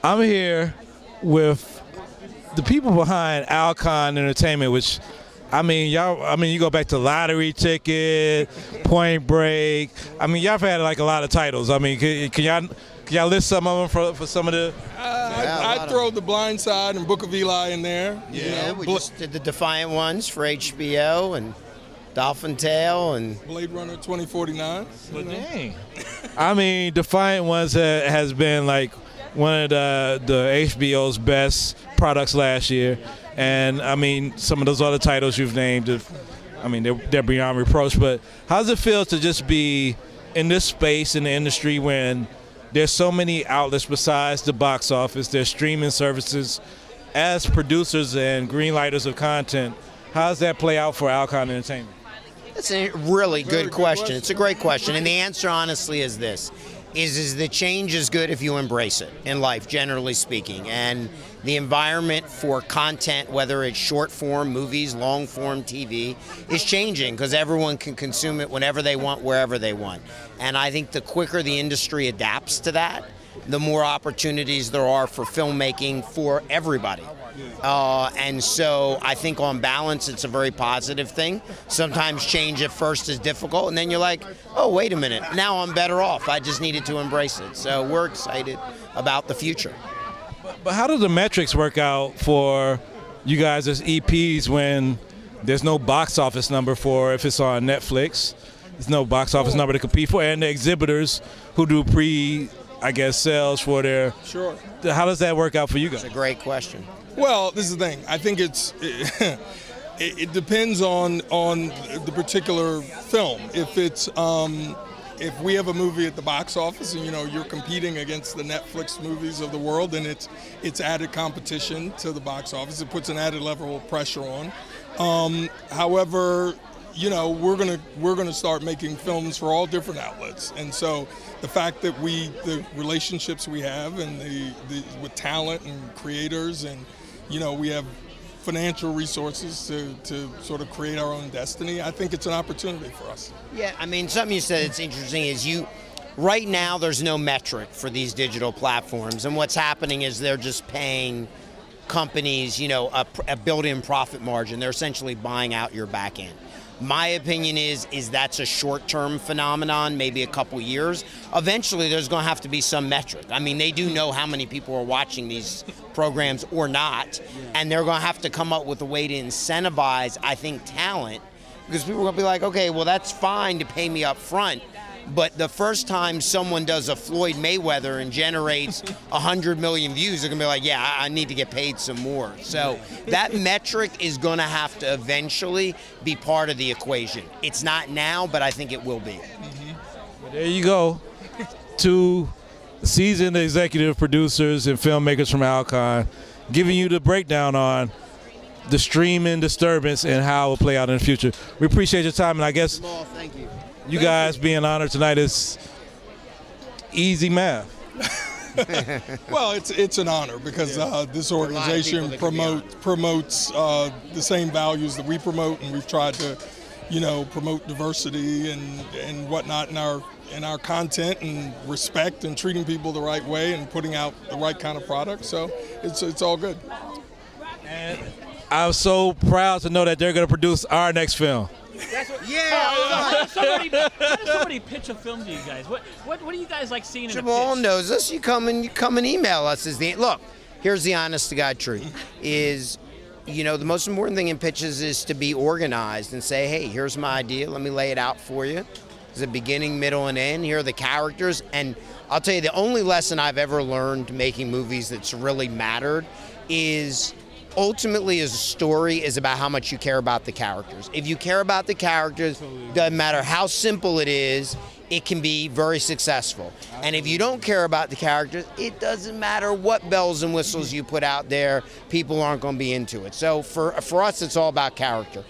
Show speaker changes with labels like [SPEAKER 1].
[SPEAKER 1] I'm here with the people behind Alcon Entertainment, which, you go back to Lottery Ticket, Point Break. Y'all have had like a lot of titles. Can y'all list some of them for some of the?
[SPEAKER 2] I'd throw The Blind Side and Book of Eli in there.
[SPEAKER 3] Yeah, we just did the Defiant Ones for HBO and Dolphin Tale and
[SPEAKER 2] Blade Runner 2049.
[SPEAKER 1] Well, dang. Defiant Ones has been like one of the HBO's best products last year, and some of those other titles you've named, they're beyond reproach. But how does it feel to just be in this space in the industry when there's so many outlets besides the box office, there's streaming services? As producers and greenlighters of content, how does that play out for Alcon Entertainment?
[SPEAKER 3] That's a really good question. It's a great question, and the answer honestly is this. Is the change is good if you embrace it in life, generally speaking. And the environment for content, whether it's short form movies, long form TV, is changing because everyone can consume it whenever they want, wherever they want. And I think the quicker the industry adapts to that, the more opportunities there are for filmmaking for everybody. And so I think on balance, it's a very positive thing. Sometimes change at first is difficult, and then you're like, oh, wait a minute, now I'm better off. I just needed to embrace it. So we're excited about the future.
[SPEAKER 1] But how do the metrics work out for you guys as EPs when there's no box office number for if it's on Netflix? There's no box office number to compete for, and the exhibitors who do sales for their.
[SPEAKER 2] Sure.
[SPEAKER 1] How does that work out for you guys?
[SPEAKER 3] It's a great question.
[SPEAKER 2] Well, this is the thing. I think it depends on the particular film. If we have a movie at the box office and you're competing against the Netflix movies of the world, then it's added competition to the box office. It puts an added level of pressure on. However, we're gonna start making films for all different outlets, and so the fact that the relationships we have and with talent and creators, and we have financial resources to sort of create our own destiny, I think it's an opportunity for us.
[SPEAKER 3] Yeah, something you said that's interesting is right now there's no metric for these digital platforms, and what's happening is they're just paying companies, a built-in profit margin. They're essentially buying out your back end. My opinion is that's a short-term phenomenon, maybe a couple years. Eventually, there's going to have to be some metric. They do know how many people are watching these programs or not, and they're going to have to come up with a way to incentivize, I think, talent, because people are going to be like, okay, well, that's fine to pay me up front, but the first time someone does a Floyd Mayweather and generates 100 million views, they're going to be like, yeah, I need to get paid some more. So that metric is going to have to eventually be part of the equation. It's not now, but I think it will be.
[SPEAKER 1] Well, there you go. Two seasoned executive producers and filmmakers from Alcon giving you the breakdown on the streaming disturbance and how it will play out in the future. We appreciate your time, and I guess
[SPEAKER 3] Jamal, thank you.
[SPEAKER 1] You guys being honored tonight is easy math.
[SPEAKER 2] Well, it's an honor because this organization promotes the same values that we promote, and we've tried to, promote diversity and whatnot in our content, and respect and treating people the right way and putting out the right kind of product. So it's all good.
[SPEAKER 1] And I'm so proud to know that they're going to produce our next film.
[SPEAKER 4] Somebody pitch a film to you guys. What do you guys like seeing in a pitch?
[SPEAKER 3] Jamal knows us. You come and email us. Look, here's the honest to God truth. Is the most important thing in pitches is to be organized and say, hey, here's my idea. Let me lay it out for you. There's a beginning, middle, and end. Here are the characters. And I'll tell you, the only lesson I've ever learned making movies that's really mattered is ultimately as a story is about how much you care about the characters. If you care about the characters, doesn't matter how simple it is, it can be very successful. And if you don't care about the characters, it doesn't matter what bells and whistles you put out there, people aren't going to be into it. So for us, it's all about character.